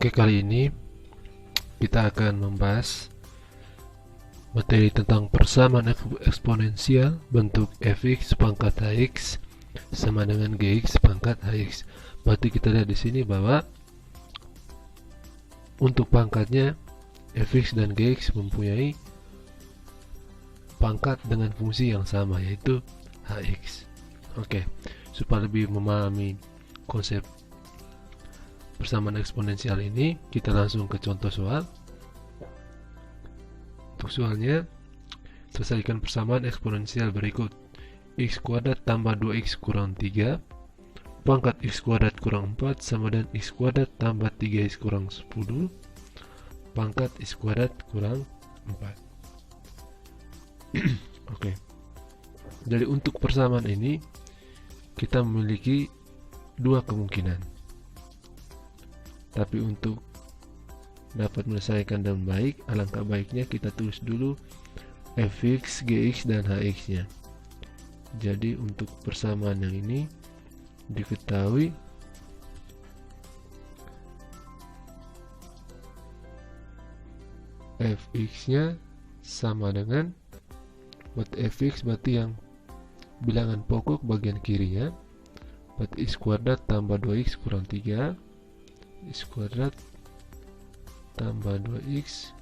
Oke, kali ini kita akan membahas materi tentang persamaan eksponensial bentuk fx pangkat hx sama dengan gx pangkat hx. Berarti kita lihat di sini bahwa untuk pangkatnya fx dan gx mempunyai pangkat dengan fungsi yang sama, yaitu hx. Oke, supaya lebih memahami konsep persamaan eksponensial ini, kita langsung ke contoh soal. Untuk soalnya, selesaikan persamaan eksponensial berikut: x kuadrat tambah 2x kurang 3 pangkat x kuadrat kurang 4 sama dengan x kuadrat tambah 3x kurang 10 pangkat x kuadrat kurang 4. Oke. Jadi untuk persamaan ini kita memiliki dua kemungkinan. Tapi untuk dapat menyelesaikan dengan baik, alangkah baiknya kita tulis dulu fx, gx, dan hx nya. Jadi untuk persamaan yang ini diketahui fx nya sama dengan, buat fx berarti yang bilangan pokok bagian kirinya, berarti x kuadrat tambah 2x kurang 3 x kuadrat tambah 2x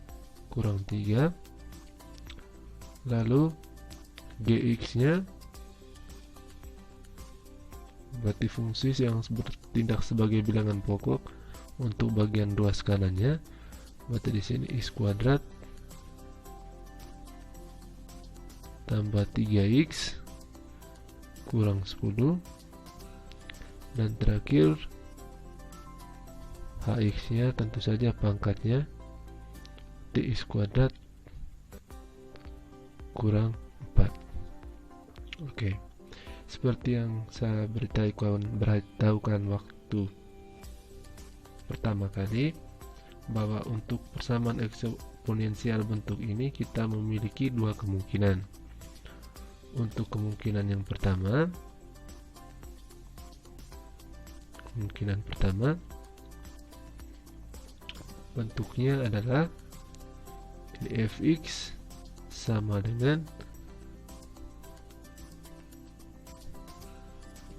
kurang 3, lalu gx nya berarti fungsi yang bertindak sebagai bilangan pokok untuk bagian ruas kanannya, berarti di sini x kuadrat tambah 3x kurang 10, dan terakhir hx nya tentu saja pangkatnya dx kuadrat kurang 4. Oke, seperti yang saya beritahukan waktu pertama kali, bahwa untuk persamaan eksponensial bentuk ini kita memiliki dua kemungkinan. Untuk kemungkinan pertama, bentuknya adalah ini fx sama dengan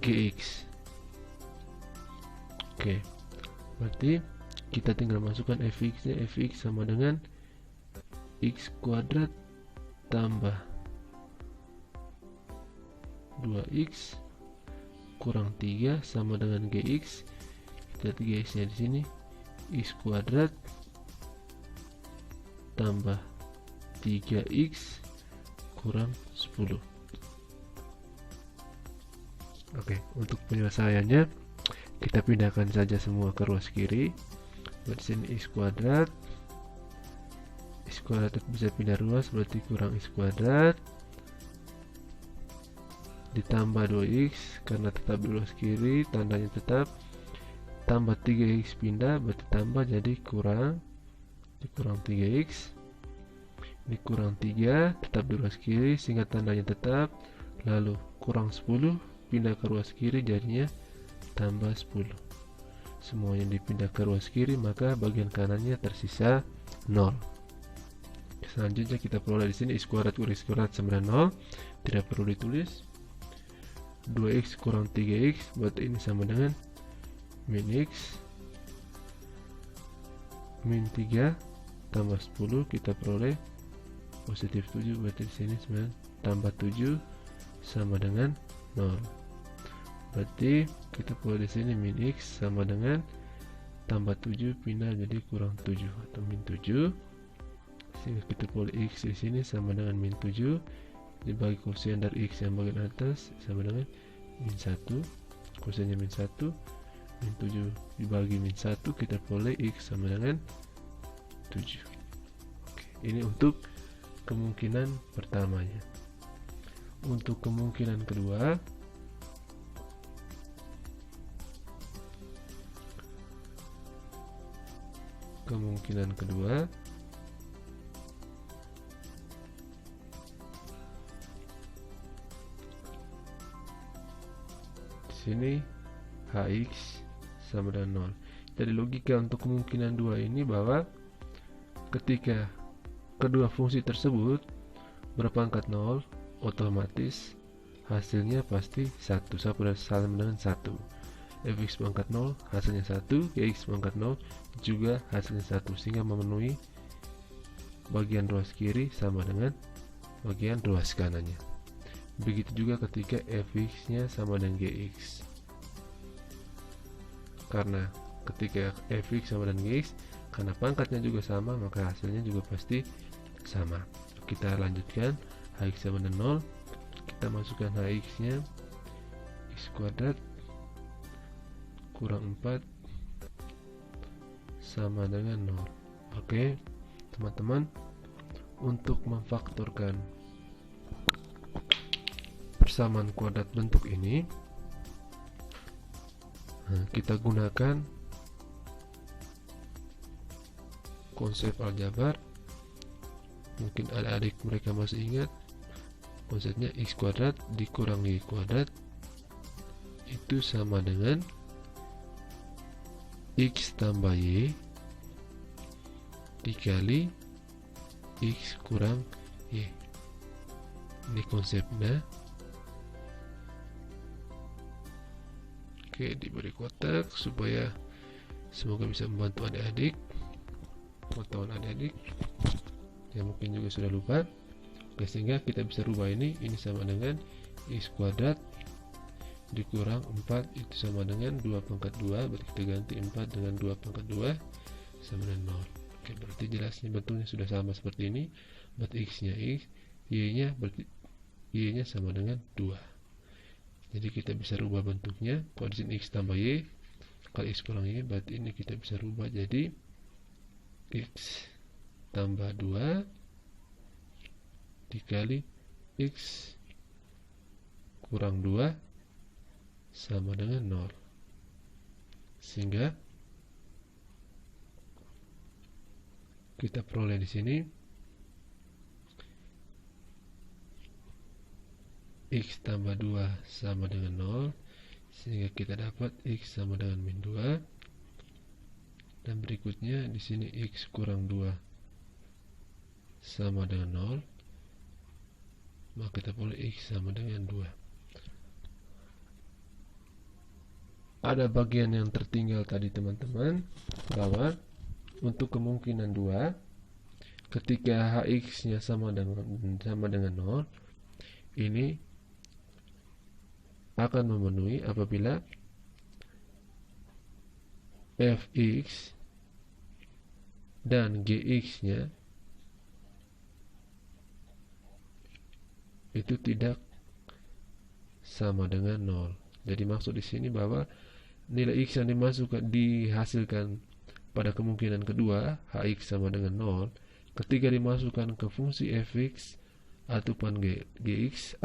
gx. Oke, berarti kita tinggal masukkan fx nya, fx sama dengan x kuadrat tambah 2x kurang 3 sama dengan gx. Kita gx nya di sini x kuadrat tambah 3x kurang 10. Oke, untuk penyelesaiannya kita pindahkan saja semua ke ruas kiri. Di sini x kuadrat bisa pindah ruas, berarti kurang x kuadrat ditambah 2x karena tetap di ruas kiri, tandanya tetap, tambah 3x pindah berarti tambah, jadi kurang 3x, ini kurang 3 tetap di ruas kiri sehingga tandanya tetap, lalu kurang 10 pindah ke ruas kiri jadinya tambah 10. Semuanya dipindah ke ruas kiri, maka bagian kanannya tersisa 0. Selanjutnya kita peroleh di sini x kuadrat kurang x kuadrat sama dengan 0, tidak perlu ditulis. 2x kurang 3x berarti ini sama dengan min x min 3 tambah 10, kita peroleh positif 7, berarti di sini tambah 7 sama dengan 0. Berarti kita peroleh di sini min x sama dengan tambah 7 pindah jadi kurang 7 atau min 7, sehingga kita peroleh x di sini sama dengan min 7 dibagi koefisien dari x yang bagian atas sama dengan min 1, koefisiennya min 1, min 7 dibagi min 1, kita peroleh x sama dengan 7. Oke, ini untuk kemungkinan pertamanya. Untuk kemungkinan kedua, di sini hx sama dengan 0. Dari logika untuk kemungkinan 2 ini bahwa ketika kedua fungsi tersebut berpangkat 0, otomatis hasilnya pasti 1 sama dengan 1. Fx pangkat 0 hasilnya 1, Gx pangkat 0 juga hasilnya 1, sehingga memenuhi bagian ruas kiri sama dengan bagian ruas kanannya. Begitu juga ketika Fx nya sama dengan Gx, karena ketika Fx sama dengan Gx, karena pangkatnya juga sama, maka hasilnya juga pasti sama. Kita lanjutkan, Hx sama dengan 0, kita masukkan Hx nya x kuadrat kurang 4 sama dengan 0. Oke teman-teman, untuk memfaktorkan persamaan kuadrat bentuk ini, kita gunakan konsep aljabar. Mungkin adik-adik mereka masih ingat konsepnya, x kuadrat dikurang y kuadrat itu sama dengan x tambah y dikali x kurang y. Ini konsepnya. Oke, diberi kotak supaya semoga bisa membantu adik-adik, pengetahuan adik-adik yang mungkin juga sudah lupa. Oke, sehingga kita bisa rubah ini sama dengan x kuadrat dikurang 4 itu sama dengan 2 pangkat 2, berarti kita ganti 4 dengan 2 pangkat 2 sama dengan 0. Oke, berarti jelasnya bentuknya sudah sama seperti ini, berarti x nya x, y nya berarti y nya sama dengan 2. Jadi kita bisa rubah bentuknya, kalau di sini x tambah y kali x kurang y, berarti ini kita bisa rubah jadi x tambah 2 dikali x kurang 2 sama dengan 0, sehingga kita peroleh di sini x tambah 2 sama dengan 0, sehingga kita dapat x sama dengan min 2, dan berikutnya di sini x kurang 2 sama dengan 0, maka kita peroleh x sama dengan 2. Ada bagian yang tertinggal tadi teman-teman, bahwa untuk kemungkinan 2 ketika hx nya sama dengan 0, ini akan memenuhi apabila fx dan gx nya itu tidak sama dengan 0. Jadi maksud di sini bahwa nilai x yang dihasilkan pada kemungkinan kedua, hx sama dengan 0, ketika dimasukkan ke fungsi fx ataupun gx,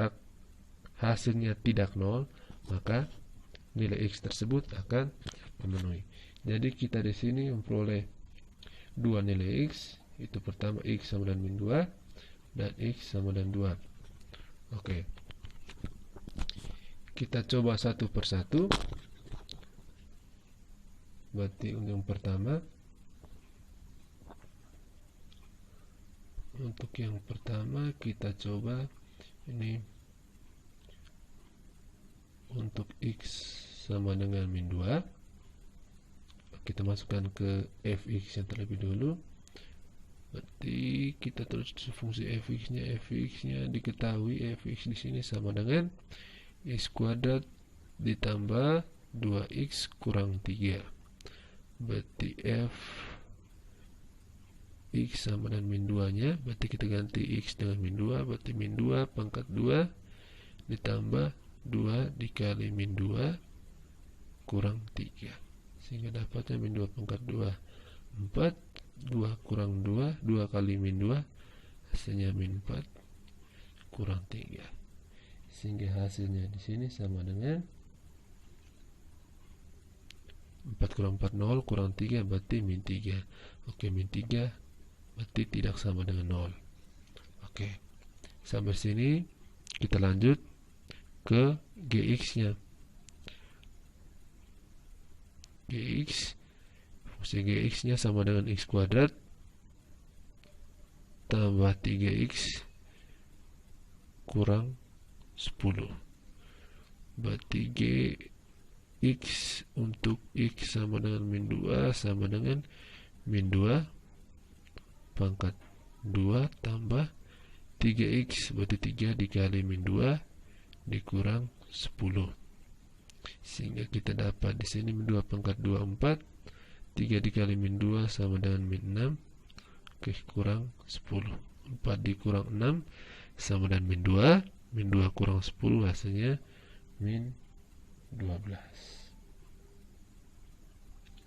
hasilnya tidak 0, maka nilai x tersebut akan memenuhi. Jadi kita di sini memperoleh dua nilai x, itu pertama x sama dengan min 2 dan x sama dengan 2. Oke, kita coba satu persatu. Berarti untuk yang pertama, kita coba ini untuk x sama dengan min 2, kita masukkan ke fx yang terlebih dulu. Berarti kita terus fungsi fx nya diketahui, fx di sini sama dengan x kuadrat ditambah 2x kurang 3. Berarti f x sama dengan min 2 nya, berarti kita ganti x dengan min 2, berarti min 2 pangkat 2 ditambah 2 dikali min 2 kurang 3, sehingga dapatnya min 2 pangkat 2 4, 2 kurang 2, 2 kali min 2 hasilnya min 4 kurang 3, sehingga hasilnya di sini sama dengan 4 kurang 4 0 kurang 3, berarti min 3. Oke, min 3 berarti tidak sama dengan 0. Oke, sampai sini kita lanjut ke gx nya. Gx fungsi gx nya sama dengan x kuadrat tambah 3x kurang 10. Berarti gx untuk x sama dengan min 2 sama dengan min 2 pangkat 2 tambah 3x, berarti 3 dikali min 2 dikurang 10. Sehingga kita dapat di sini min 2 pangkat 2 4, 3 dikali min 2 sama dengan min 6. Oke, kurang 10. 4 dikurang 6 sama dengan min 2. Min 2 kurang 10 hasilnya min 12.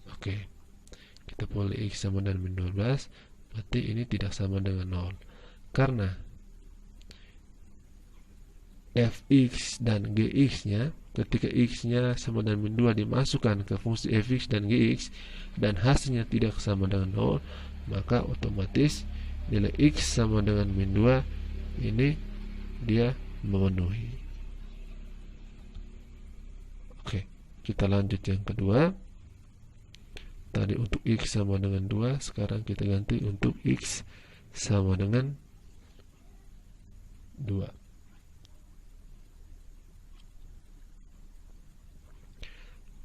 Oke, kita peroleh x sama dengan min 12. Berarti ini tidak sama dengan 0. Karena fx dan gx nya, ketika x nya sama dengan min 2 dimasukkan ke fungsi fx dan gx dan hasilnya tidak sama dengan 0, maka otomatis nilai x sama dengan min 2 ini dia memenuhi. Oke, kita lanjut yang kedua. Tadi untuk x sama dengan 2, sekarang kita ganti untuk x sama dengan 2.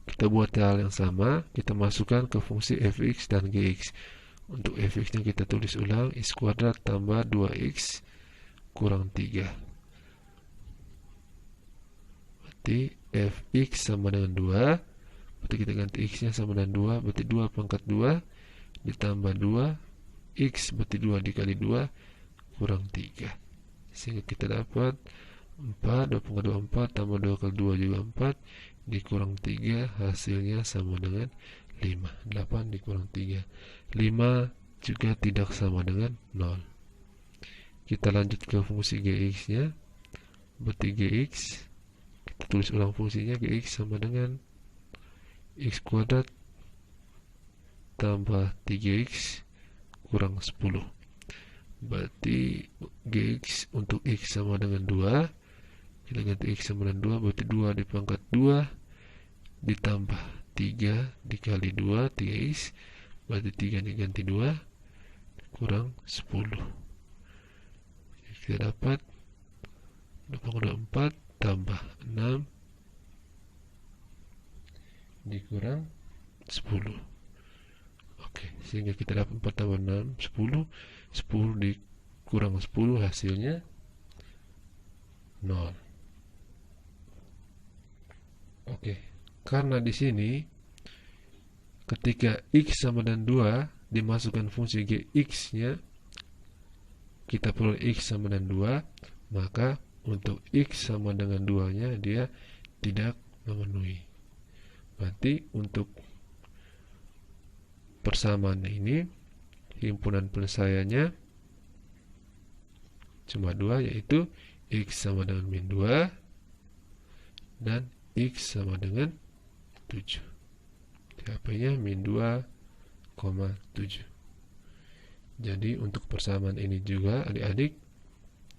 Kita buat hal yang sama, kita masukkan ke fungsi fx dan gx. Untuk fx nya kita tulis ulang, x kuadrat tambah 2x kurang 3. Berarti fx sama dengan 2. Berarti kita ganti x nya sama dengan 2. Berarti 2 pangkat 2 ditambah 2 x, berarti 2 dikali 2 kurang 3. Sehingga kita dapat 4, 2 pangkat 2 4 tambah 2 kali 2 juga 4 dikurang 3, hasilnya sama dengan 5. 8 dikurang 3, 5 juga tidak sama dengan 0. Kita lanjut ke fungsi gx nya. Berarti gx, kita tulis ulang fungsinya, gx sama dengan x kuadrat tambah 3x kurang 10. Berarti gx untuk x sama dengan 2, kita ganti x sama dengan 2, berarti 2 di pangkat 2 ditambah 3 dikali 2, 3x, berarti 3 diganti 2 kurang 10. Kita dapat 4 tambah 6 dikurang 10. Oke, sehingga kita dapat 4 tambah 6 10. 10 dikurang 10 hasilnya 0. Oke, karena di sini ketika x sama dengan 2 dimasukkan fungsi gx nya, kita peroleh x sama dengan 2, maka untuk x sama dengan 2 nya dia tidak memenuhi. Berarti untuk persamaan ini himpunan penyelesaiannya cuma 2, yaitu x sama dengan min 2 dan x sama dengan 7. THP-nya min 2,7. Jadi untuk persamaan ini juga adik-adik,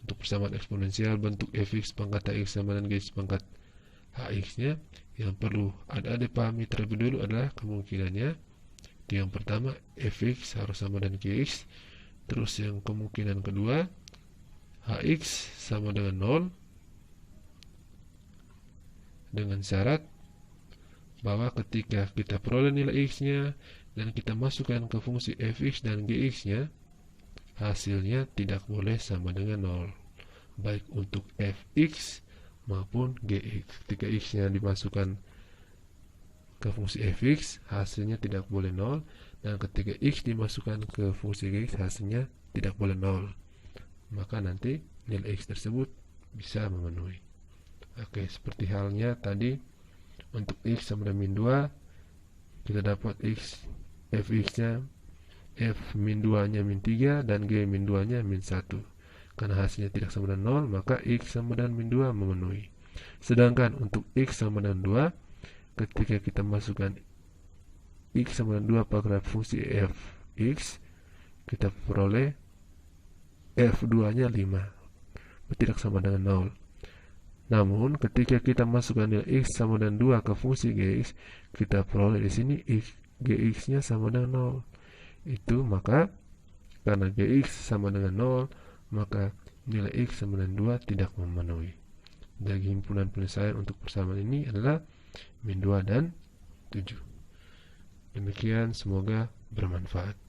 untuk persamaan eksponensial bentuk fx pangkat x sama dengan gx pangkat hx nya, yang perlu adik-adik pahami terlebih dulu adalah kemungkinannya. Yang pertama, fx harus sama dengan gx. Terus yang kemungkinan kedua, hx sama dengan 0 dengan syarat bahwa ketika kita peroleh nilai x nya dan kita masukkan ke fungsi fx dan gx nya, hasilnya tidak boleh sama dengan 0, baik untuk fx maupun gx. Ketika x nya dimasukkan ke fungsi fx, hasilnya tidak boleh 0, dan ketika x dimasukkan ke fungsi gx, hasilnya tidak boleh 0, maka nanti nilai x tersebut bisa memenuhi. Oke, seperti halnya tadi untuk x sama dengan min 2, kita dapat fx nya f min 2 nya min 3 dan g min 2 nya min 1. Karena hasilnya tidak sama dengan 0, maka x sama dengan min 2 memenuhi. Sedangkan untuk x sama dengan 2, ketika kita masukkan x sama dengan 2 pada fungsi fx, kita peroleh f2 nya 5, tidak sama dengan 0. Namun ketika kita masukkan nilai x sama dengan 2 ke fungsi gx, kita peroleh di sini Gx nya sama dengan 0. Itu maka karena Gx sama dengan 0, maka nilai X sama dengan 2 tidak memenuhi. Jadi himpunan penyelesaian untuk persamaan ini adalah min 2 dan 7. Demikian, semoga bermanfaat.